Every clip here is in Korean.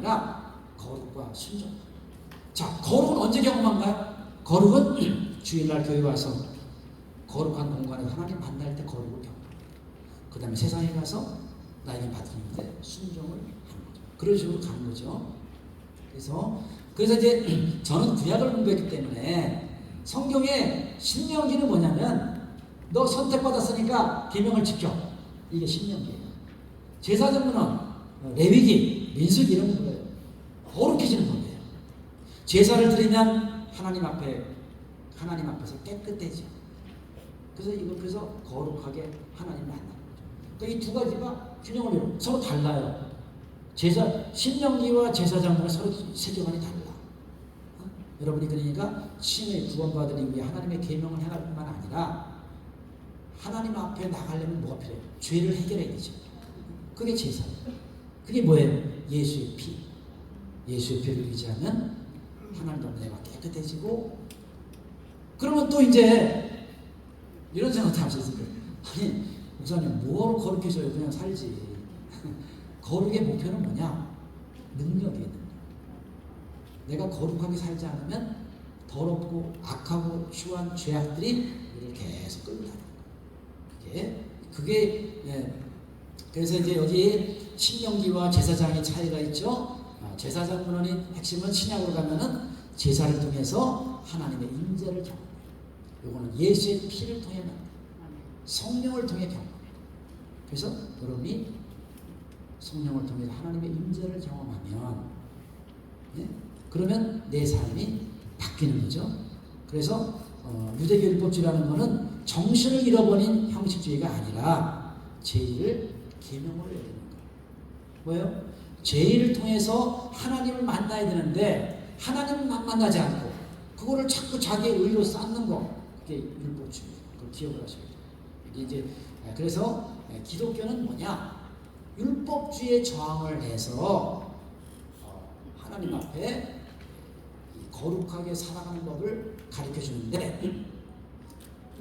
아니라 거룩과 순종. 자, 거룩은 언제 경험한가요? 거룩은 주일날 교회 와서 거룩한 공간에 하나님 만날 때 거룩을 경험합니다. 그 다음에 세상에 가서 나에게 받기는데 순종을 하는 거죠. 그런 식으로 가는 거죠. 그래서 이제 저는 구약을 공부했기 때문에 성경의 신명기는 뭐냐면 너 선택받았으니까 계명을 지켜. 이게 신명기예요. 제사장문은 레위기, 민수기 이런 거예요. 거룩해지는 법이에요. 제사를 드리면 하나님 앞에서 깨끗해져. 그래서 거룩하게 하나님 만나는 거죠. 그러니까 이 두 가지가 균형을 이루고 서로 달라요. 신명기와 제사장문은 서로 세계관이 달라. 여러분이 그러니까 신의 구원받으기 위해 하나님의 계명을 행할 뿐만 아니라 하나님 앞에 나가려면 뭐가 필요해요? 죄를 해결해야 되죠. 그게 제사예요. 그게 뭐예요? 예수의 피. 예수의 피를 의지하면 하나님 앞에 내가 깨끗해지고, 그러면 또 이제 이런 생각도 할 수 있을 거예요. 아니 목사님 뭐하러 거룩해져요? 그냥 살지. 거룩의 목표는 뭐냐? 능력이에요. 내가 거룩하게 살지 않으면 더럽고 악하고 추한 죄악들이 우리를 계속 끌고 다니는 거예요. 그게 그래서 이제 여기 신명기와 제사장의 차이가 있죠. 제사장문의 핵심은 신약으로 가면은 제사를 통해서 하나님의 임재를 경험해요. 요거는 예수의 피를 통해 성령을 통해 경험해요. 그래서 여러분이 성령을 통해서 하나님의 임재를 경험하면, 그러면 내 삶이 바뀌는 거죠. 그래서 유대교 율법주의라는 것은 정신을 잃어버린 형식주의가 아니라 제1을 계명으로 여기는 거예요. 뭐예요? 제1을 통해서 하나님을 만나야 되는데 하나님을 만나지 않고 그거를 자꾸 자기의 의로 쌓는 거, 그게 율법주의예요. 그걸 기억을 하셔야 돼요. 이게 이제 그래서 기독교는 뭐냐? 율법주의에 저항을 해서 하나님 앞에 거룩하게 살아가는 법을 가르쳐 주는데,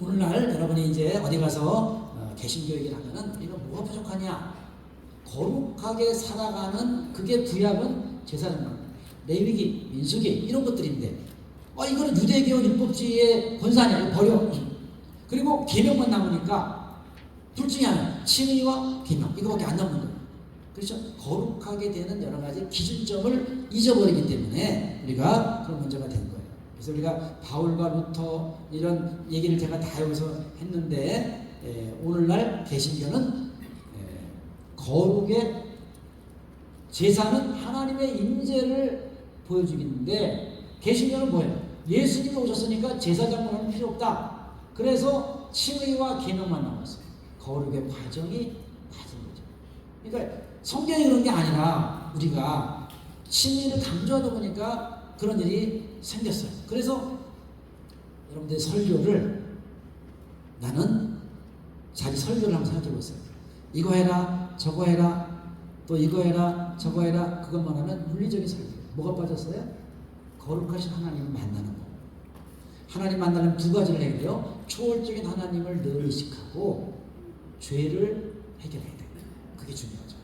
오늘날 여러분이 이제 어디 가서 개신교 얘기를 하면은 이거 뭐가 부족하냐? 거룩하게 살아가는 그게 구약은 제사장문, 레위기, 민수기 이런 것들인데, 이거는 유대교 율법주의의 권사냐? 버려. 그리고 계명만 남으니까 둘 중에 하나, 칭의와 계명 이거밖에 안 남는 거예요. 그렇죠? 거룩하게 되는 여러 가지 기준점을 잊어버리기 때문에 우리가 그런 문제가 된 거예요. 그래서 우리가 바울과 루터 이런 얘기를 제가 다 여기서 했는데, 오늘날 개신교는 거룩의 제사는 하나님의 임재를 보여주기인데, 개신교는 뭐예요? 예수님이 오셨으니까 제사장문은 필요 없다. 그래서 칭의와 계명만 남았어요. 거룩의 과정이 빠진 거죠. 그러니까 성경이 그런 게 아니라 우리가 칭의를 강조하다 보니까 그런 일이 생겼어요. 그래서 여러분들의 설교를, 나는 자기 설교를 한번 생각해 보세요. 이거 해라, 저거 해라, 또 이거 해라, 저거 해라, 그것만 하면 물리적인 설교. 뭐가 빠졌어요? 거룩하신 하나님을 만나는 거. 하나님 만나는 두 가지를 해야 돼요. 초월적인 하나님을 늘 의식하고 죄를 해결해야 돼요. 그게 중요하죠.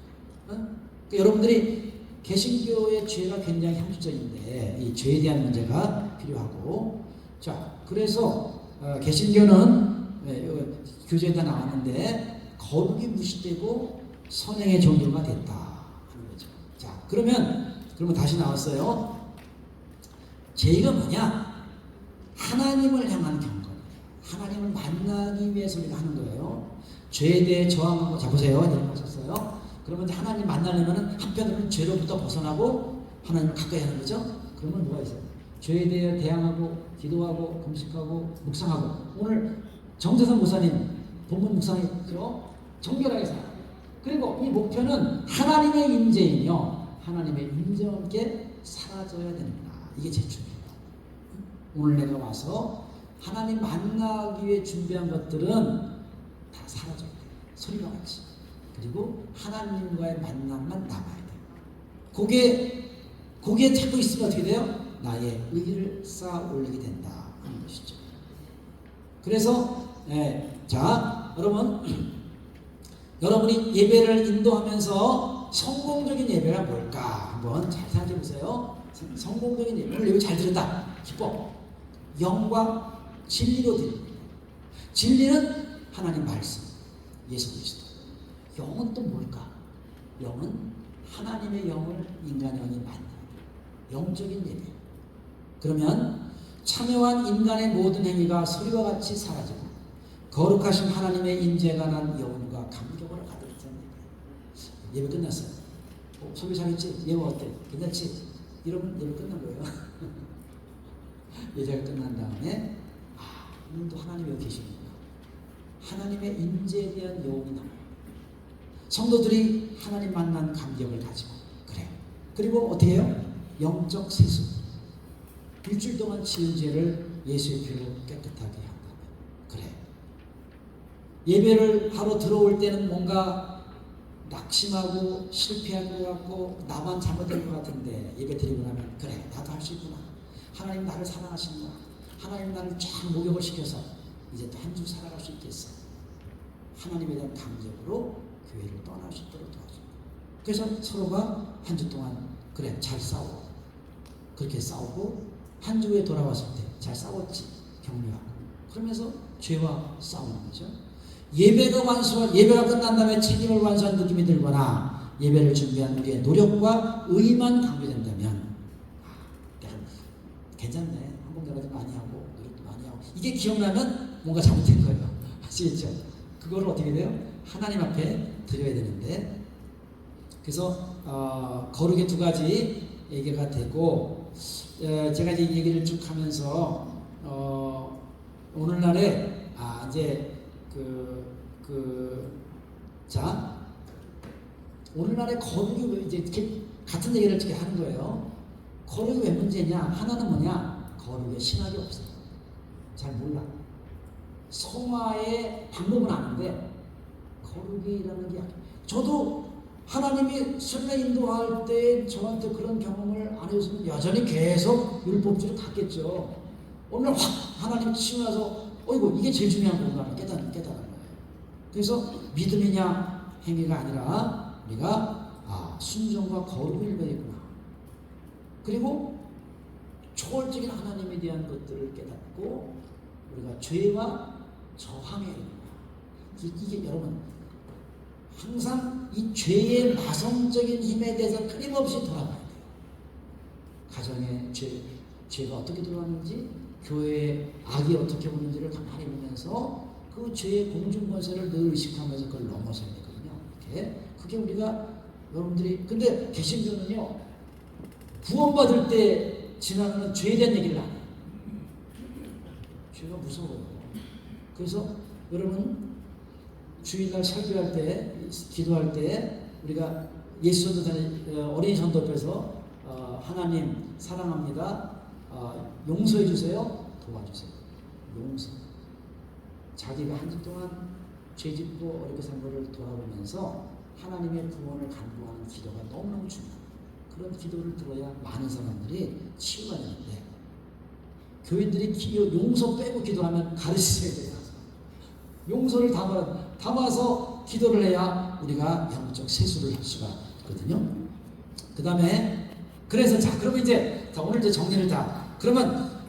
그러니까 여러분들이 개신교의 죄가 굉장히 형식적인데 이 죄에 대한 문제가 필요하고, 자 그래서 개신교는 교재에 다 나왔는데 거룩이 무시되고 선행의 종교가 됐다 하는 거죠. 자 그러면 다시 나왔어요. 죄가 뭐냐? 하나님을 향한 경건, 하나님을 만나기 위해서 우리가 하는 거예요. 죄에 대해 저항하고, 자 보세요, 이런 거 하셨어요. 그러면 하나님 만나려면 한편으로는 죄로부터 벗어나고 하나님을 가까이 하는 거죠. 그러면 뭐가 있어요? 죄에 대해 대항하고 기도하고 금식하고 묵상하고, 오늘 정재선 목사님 본문 묵상했죠. 정결하게 살아. 그리고 이 목표는 하나님의 임재이며 하나님의 임재와 함께 사라져야 된다. 이게 제 중요해요. 오늘 내가 와서 하나님 만나기 위해 준비한 것들은 다 사라져야 돼요. 소리가 같이. 그리고 하나님과의 만남만 남아야 돼요. 거기에 자꾸 있으면 어떻게 돼요? 나의 의를 쌓아 올리게 된다 하는 것이죠. 그래서 자 여러분, 여러분이 예배를 인도하면서 그래서 성공적인 예배가 뭘까? 한번 잘 생각해 보세요. 성공적인 예배, 오늘 예배 잘 들었다. 기뻐. 영과 진리로 드립니다. 진리는 하나님 말씀, 예수 그리스도. 영은 또 뭘까? 영은 하나님의 영을 인간의 영이 만나는 영적인 예배. 그러면 참여한 인간의 모든 행위가 소리와 같이 사라지고 거룩하신 하나님의 임재가 난 영혼과 감격으로 가득 찬 예배. 예배 끝났어요. 소리 잘했지? 예배 어때? 괜찮지? 이러면 예배 끝난 거예요. 예배가 끝난 다음에 오늘도 하나님이 여기 계시는구나. 하나님의 임재에 대한 여운이 나와요. 성도들이 하나님 만난 감격을 가지고 그래. 그리고 어떻게 해요? 영적 세수. 일주일 동안 지은 죄를 예수의 피로 깨끗하게 한다면 그래. 예배를 하러 들어올 때는 뭔가 낙심하고 실패한 것 같고 나만 잘못된 것 같은데 예배 드리고 나면 그래 나도 할 수 있구나. 하나님 나를 사랑하시는구나. 하나님 나를 쫙 목욕을 시켜서 이제 또 한 주 살아갈 수 있겠어. 하나님에 대한 감격으로 교회를 떠날 수 있도록 도와줍니다. 그래서 서로가 한 주 동안 그래 잘 싸워. 그렇게 싸우고 한 주 후에 돌아왔을 때 잘 싸웠지 격려하고 그러면서 죄와 싸우는 거죠. 예배가 끝난 다음에 책임을 완수한 느낌이 들거나 예배를 준비한 우리의 노력과 의의만 강조된다면 내가 괜찮네. 한번 내가 많이 하고 노력도 많이 하고 이게 기억나면 뭔가 잘못된 거예요. 아시겠죠? 그거를 어떻게 돼요? 하나님 앞에 드려야 되는데 그래서 거룩의 두 가지 얘기가 되고 제가 이제 얘기를 쭉 하면서 오늘날에 이제 자 오늘날에 거룩이 이제 이렇게 같은 얘기를 이렇게 하는 거예요. 거룩이 왜 문제냐? 하나는 뭐냐? 거룩에 신학이 없어요. 잘 몰라. 성화의 방법은 아는데 거룩이라는 게 저도 하나님이 순례 인도할 때 저한테 그런 경험을 안 해줬으면 여전히 계속 율법주의로 갔겠죠. 오늘 확 하나님 치고 나서 어이구 이게 제일 중요한 건가 깨달은 거예요. 그래서 믿음이냐 행위가 아니라 우리가 순종과 거룩을 일배했구나. 그리고 초월적인 하나님에 대한 것들을 깨닫고 우리가 죄와 저항해야 됩니다. 이게 여러분 항상 이 죄의 마성적인 힘에 대해서 끊임없이 돌아가야 돼요. 가정의 죄가 어떻게 들어왔는지 교회의 악이 어떻게 오는지를 가만히 보면서 그 죄의 공중권세를 늘 의식하면서 그걸 넘어서야 되거든요. 이렇게 그게 우리가 여러분들이 근데 개신교는요 구원받을 때 지나가는 죄에 대한 얘기를 안 해요. 죄가 무서워요. 그래서 여러분 주일날 설교할 때 기도할 때 우리가 예수 전도 어린이 전도회에서 하나님 사랑합니다. 용서해 주세요. 도와주세요. 용서. 자기가 한 주 동안 죄 짓고 어렵게 산 것을 돌아보면서 하나님의 구원을 간구하는 기도가 너무너무 중요합니다. 그런 기도를 들어야 많은 사람들이 치유가 되는데 교인들이 용서 빼고 기도하면 가르치셔야 돼요. 용서를 담아서 기도를 해야 우리가 영적 세수를 할 수가 있거든요. 그 다음에 그래서 그러면 이제 오늘 이제 정리를 그러면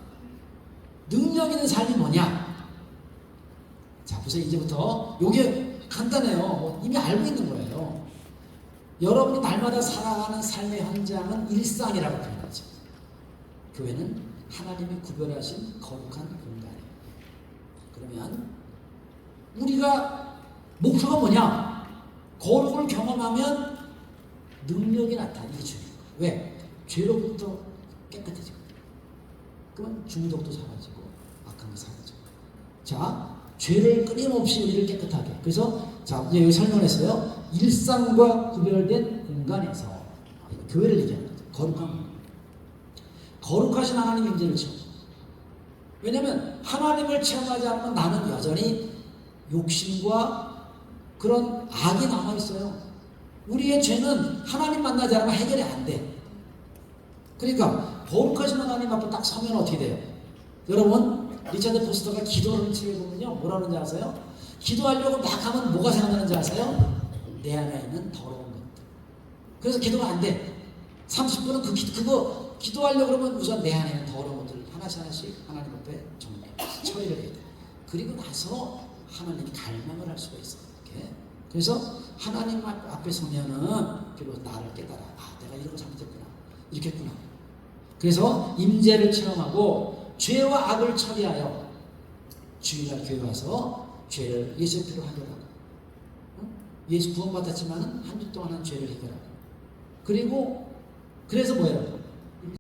능력 있는 삶이 뭐냐? 자 보세요. 이제부터 요게 간단해요. 이미 알고 있는 거예요. 여러분이 날마다 살아가는 삶의 현장은 일상이라고 표현하죠. 교회는 하나님이 구별하신 거룩한 공간이에요. 그러면 우리가 목표가 뭐냐? 거룩을 경험하면 능력이 나타나는 게 중요해요. 왜? 죄로부터 깨끗해지고 그러면 중독도 사라지고 악한 게 사라지고 자 죄를 끊임없이 우리를 깨끗하게 그래서 이제 여기 설명했어요. 일상과 구별된 공간에서 교회를 얘기하는 거죠. 거룩하신 하나님 임재를 체험. 왜냐하면 하나님을 체험하지 않으면 나는 여전히 욕심과 그런 악이 남아있어요. 우리의 죄는 하나님 만나지 않으면 해결이 안 돼. 그러니까 거룩하신 하나님 앞에 딱 서면 어떻게 돼요? 여러분 리차드 포스터가 기도를 보면요 뭐라 그러는지 아세요? 기도하려고 막 하면 뭐가 생각나는지 아세요? 내 안에 있는 더러운 것들 그래서 기도가 안 돼. 30분은 그거 기도하려고 그러면 우선 내 안에 있는 더러운 것들을 하나씩 하나님 앞에 처리를 해야 돼. 그리고 나서 하나님이 갈망을 할 수가 있어. 이렇게. 그래서 하나님 앞에 서면은 비로소 나를 깨달아. 아, 내가 이런 거 잘못했구나. 이렇게 했구나. 그래서 임재를 체험하고 죄와 악을 처리하여 주일날 교회 와서 죄를 예수의 피로 해결하고, 예수 구원받았지만은 한 주 동안은 죄를 해결하고, 그리고 그래서 뭐예요?